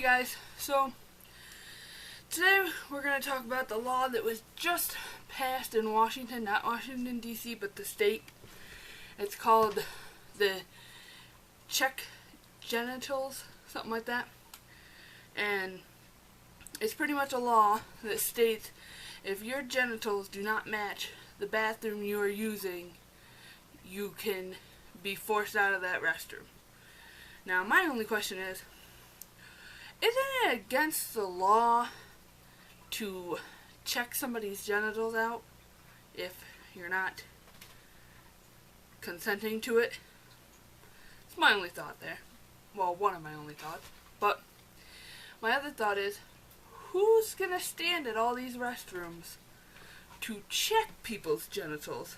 Hey guys, so today we're going to talk about the law that was just passed in Washington, not Washington D.C., but the state. It's called the Check Genitals, something like that. And it's pretty much a law that states if your genitals do not match the bathroom you are using, you can be forced out of that restroom. Now, my only question is, isn't it against the law to check somebody's genitals out if you're not consenting to it? It's my only thought there. Well, one of my only thoughts. But my other thought is, who's going to stand at all these restrooms to check people's genitals?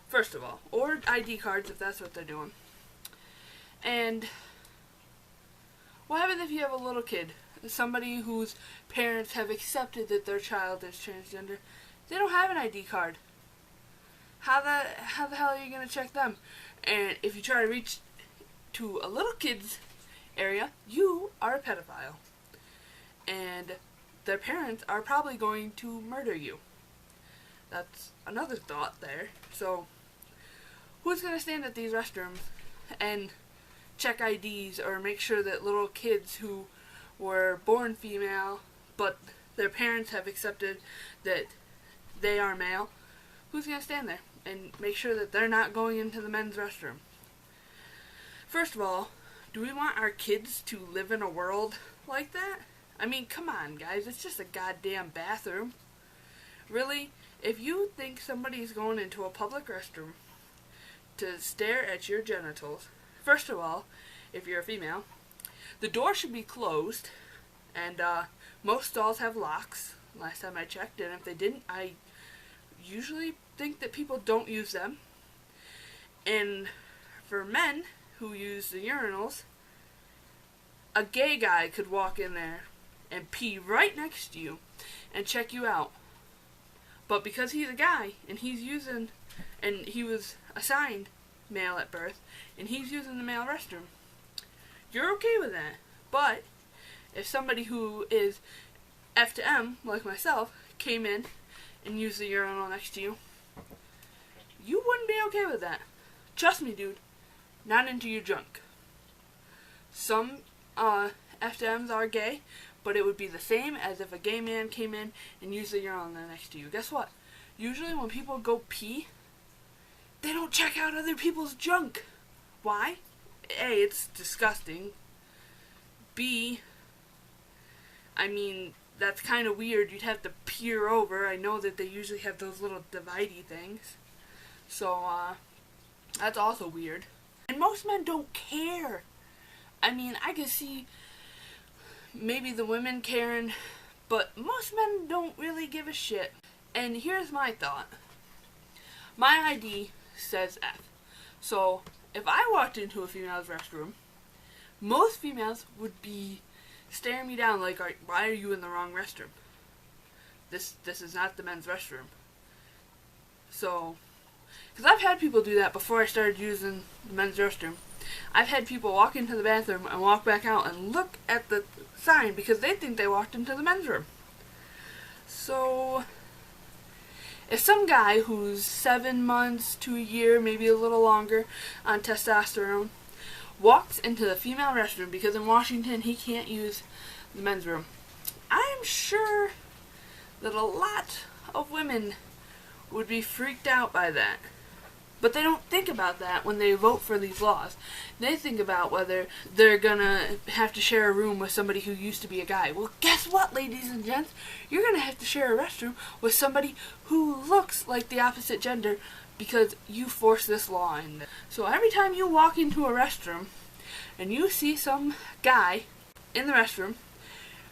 First of all, or ID cards if that's what they're doing. And what happens if you have a little kid, somebody whose parents have accepted that their child is transgender? They don't have an ID card. How the hell are you going to check them? And if you try to reach to a little kid's area, you are a pedophile. And their parents are probably going to murder you. That's another thought there. So, who's going to stand at these restrooms and check IDs or make sure that little kids who were born female but their parents have accepted that they are male, who's going to stand there and make sure that they're not going into the men's restroom? First of all, do we want our kids to live in a world like that? I mean, come on, guys, it's just a goddamn bathroom. Really? If you think somebody's going into a public restroom to stare at your genitals, first of all, if you're a female, the door should be closed, and most stalls have locks, last time I checked, and if they didn't, I usually think that people don't use them. And for men who use the urinals, a gay guy could walk in there and pee right next to you and check you out. But because he's a guy, and he was assigned male at birth, and he's using the male restroom, you're okay with that. But if somebody who is F to M, like myself, came in and used the urinal next to you, you wouldn't be okay with that. Trust me, dude, not into your junk. Some F to M's are gay, but it would be the same as if a gay man came in and used the urinal next to you. Guess what? Usually when people go pee, they don't check out other people's junk. Why? A, it's disgusting. B, I mean, that's kind of weird. You'd have to peer over. I know that they usually have those little dividey things. So, that's also weird. And most men don't care. I mean, I can see maybe the women caring, but most men don't really give a shit. And here's my thought. My ID says F. So, if I walked into a female's restroom, most females would be staring me down like, why are you in the wrong restroom? This is not the men's restroom. So, because I've had people do that before I started using the men's restroom. I've had people walk into the bathroom and walk back out and look at the sign because they think they walked into the men's room. So, if some guy who's 7 months to a year, maybe a little longer, on testosterone, walks into the female restroom because in Washington he can't use the men's room, I'm sure that a lot of women would be freaked out by that. But they don't think about that when they vote for these laws. They think about whether they're gonna have to share a room with somebody who used to be a guy. Well, guess what, ladies and gents? You're gonna have to share a restroom with somebody who looks like the opposite gender because you forced this law in. So every time you walk into a restroom and you see some guy in the restroom,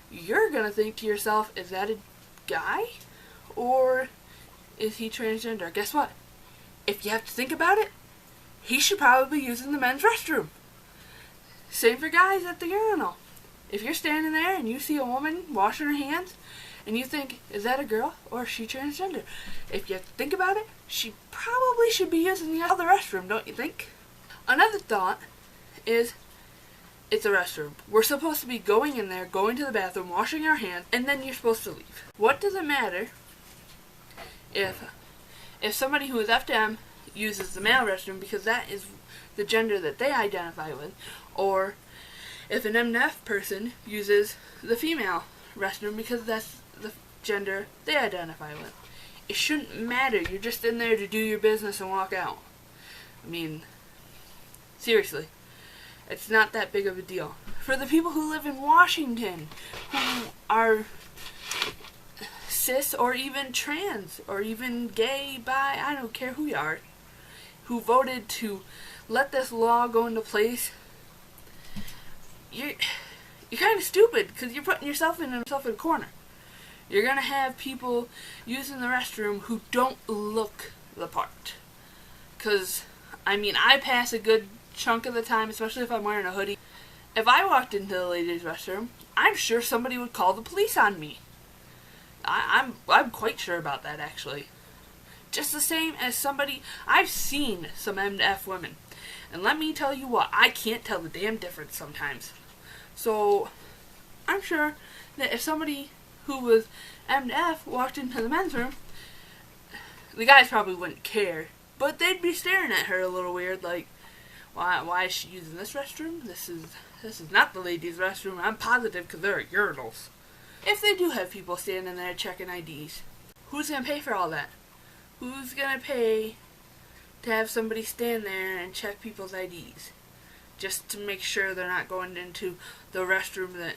you're gonna think to yourself, is that a guy? Or is he transgender? Guess what? If you have to think about it, he should probably be using the men's restroom. Same for guys at the urinal. If you're standing there and you see a woman washing her hands, and you think, is that a girl or is she transgender? If you have to think about it, she probably should be using the other restroom, don't you think? Another thought is, It's a restroom. We're supposed to be going in there, going to the bathroom, washing our hands, and then you're supposed to leave. What does it matter if somebody who is FDM uses the male restroom because that is the gender that they identify with, or if an MF person uses the female restroom because that's the gender they identify with? It shouldn't matter. You're just in there to do your business and walk out. I mean, seriously. It's not that big of a deal. For the people who live in Washington, who are cis or even trans or even gay, bi, I don't care who you are, who voted to let this law go into place, you're kind of stupid because you're putting yourself in a corner. You're going to have people using the restroom who don't look the part. Because, I mean, I pass a good chunk of the time, especially if I'm wearing a hoodie. If I walked into the ladies' restroom, I'm sure somebody would call the police on me. I'm quite sure about that, actually. Just the same as somebody, I've seen some MF women. And let me tell you what, I can't tell the damn difference sometimes. So, I'm sure that if somebody who was MF walked into the men's room, the guys probably wouldn't care. But they'd be staring at her a little weird, like, why is she using this restroom? This is not the ladies' restroom. I'm positive because there are urinals. If they do have people standing there checking IDs, who's going to pay for all that? Who's going to pay to have somebody stand there and check people's IDs? Just to make sure they're not going into the restroom that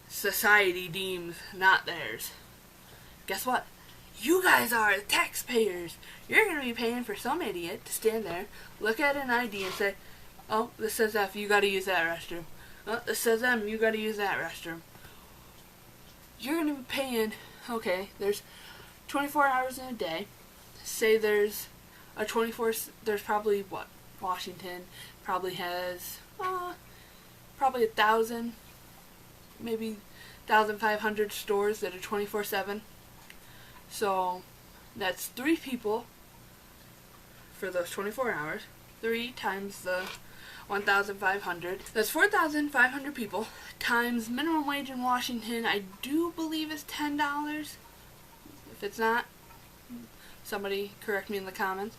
society deems not theirs. Guess what? You guys are the taxpayers. You're going to be paying for some idiot to stand there, look at an ID and say, oh, this says F, you got to use that restroom. Oh, this says M, you got to use that restroom. You're going to be paying, okay, there's 24 hours in a day. Say there's there's probably, what, Washington probably has, probably 1,000, maybe 1,500 stores that are 24/7. So, that's 3 people for those 24 hours. 3 times the 1,500. That's 4,500 people times minimum wage in Washington. I do believe is $10. If it's not, somebody correct me in the comments.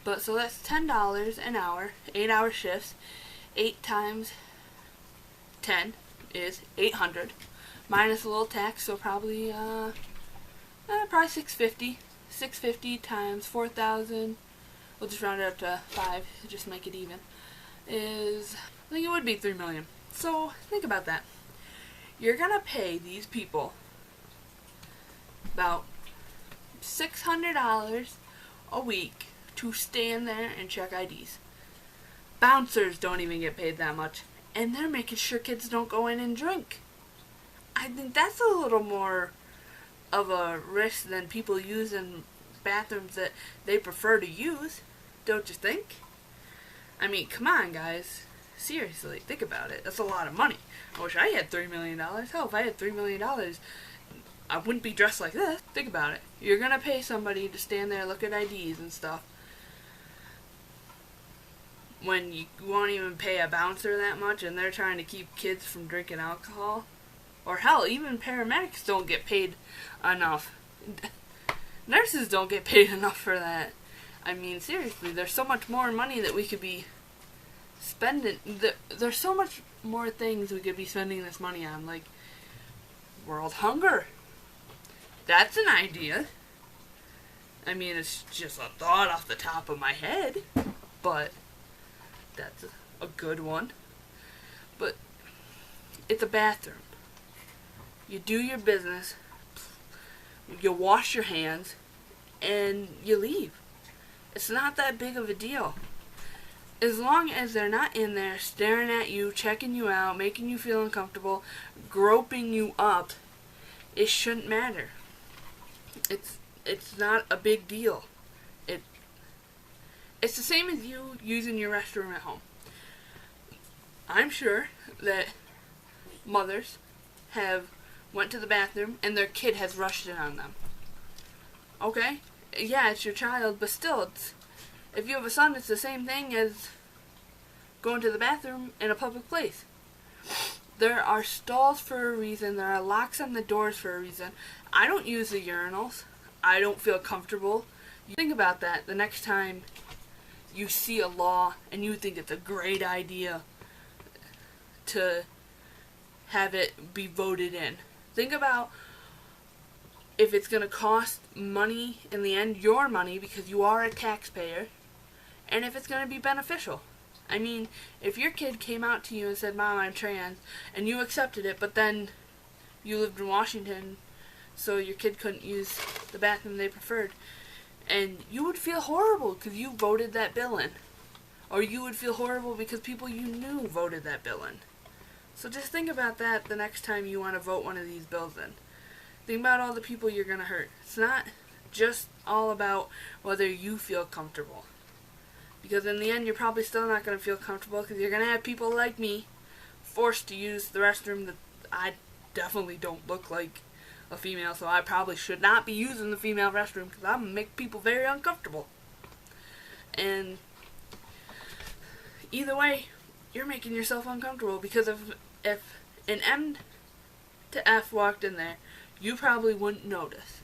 But so that's $10 an hour, 8-hour shifts. 8 times 10 is 800. Minus a little tax, so probably probably 650. 650 times 4,000. We'll just round it up to 5, just make it even. I think it would be 3 million. So think about that. You're gonna pay these people about $600 a week to stand there and check IDs. Bouncers don't even get paid that much, and they're making sure kids don't go in and drink. I think that's a little more of a risk than people use in bathrooms that they prefer to use, don't you think? I mean, come on, guys. Seriously, think about it. That's a lot of money. I wish I had $3 million. Hell, if I had $3 million, I wouldn't be dressed like this. Think about it. You're going to pay somebody to stand there, look at IDs and stuff, when you won't even pay a bouncer that much and they're trying to keep kids from drinking alcohol. Or hell, even paramedics don't get paid enough. Nurses don't get paid enough for that. I mean, seriously, there's so much more money that we could be spending. There's so much more things we could be spending this money on, like world hunger. That's an idea. I mean, it's just a thought off the top of my head, but that's a good one. But it's a bathroom. You do your business, you wash your hands, and you leave. It's not that big of a deal. As long as they're not in there staring at you, checking you out, making you feel uncomfortable, groping you up, it shouldn't matter. It's not a big deal. It's the same as you using your restroom at home. I'm sure that mothers have went to the bathroom and their kid has rushed in on them. Okay? Yeah, it's your child, but still, if you have a son, it's the same thing as going to the bathroom in a public place. There are stalls for a reason. There are locks on the doors for a reason. I don't use the urinals. I don't feel comfortable. You think about that the next time you see a law and you think it's a great idea to have it be voted in. Think about if it's going to cost money in the end, your money, because you are a taxpayer, and if it's going to be beneficial. I mean, if your kid came out to you and said, "Mom, I'm trans," and you accepted it, but then you lived in Washington, so your kid couldn't use the bathroom they preferred, and you would feel horrible because you voted that bill in. Or you would feel horrible because people you knew voted that bill in. So just think about that the next time you want to vote one of these bills in. Think about all the people you're going to hurt. It's not just all about whether you feel comfortable. Because in the end, you're probably still not going to feel comfortable because you're going to have people like me forced to use the restroom that I definitely don't look like a female, so I probably should not be using the female restroom because I'm going to make people very uncomfortable. And either way, you're making yourself uncomfortable because if an M to F walked in there, you probably wouldn't notice.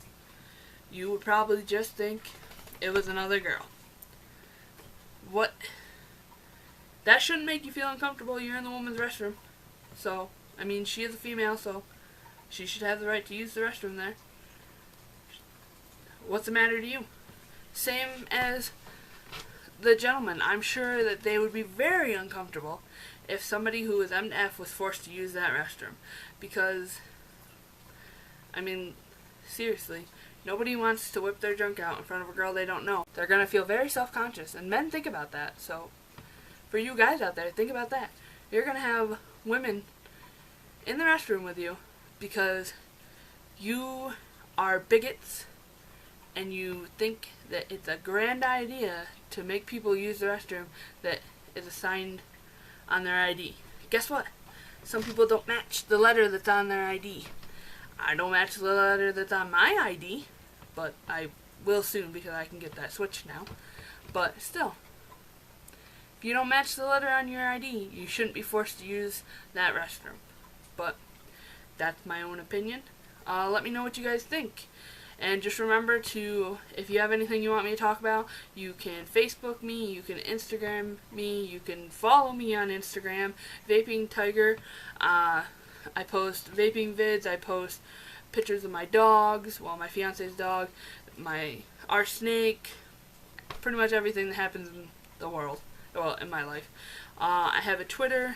You would probably just think it was another girl. That shouldn't make you feel uncomfortable. You're in the woman's restroom. So, I mean, she is a female, so she should have the right to use the restroom there. What's the matter to you? Same as the gentleman. I'm sure that they would be very uncomfortable if somebody who is M to F was forced to use that restroom. Because, I mean, seriously, nobody wants to whip their junk out in front of a girl they don't know. They're going to feel very self-conscious, and men think about that. So, for you guys out there, think about that. You're going to have women in the restroom with you because you are bigots and you think that it's a grand idea to make people use the restroom that is assigned on their ID. Guess what? Some people don't match the letter that's on their ID. I don't match the letter that's on my ID, but I will soon because I can get that switched now. But still, if you don't match the letter on your ID, you shouldn't be forced to use that restroom. But that's my own opinion. Let me know what you guys think. And just remember to, if you have anything you want me to talk about, you can Facebook me, you can Instagram me, you can follow me on Instagram, Vaping Tiger. I post vaping vids, I post pictures of my dogs, well, my fiance's dog, our snake, pretty much everything that happens in the world, well, in my life. I have a Twitter,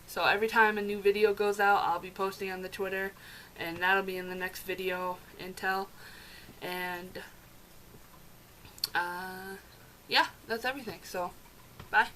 so every time a new video goes out, I'll be posting on the Twitter, and that'll be in the next video intel. And yeah, that's everything. So bye.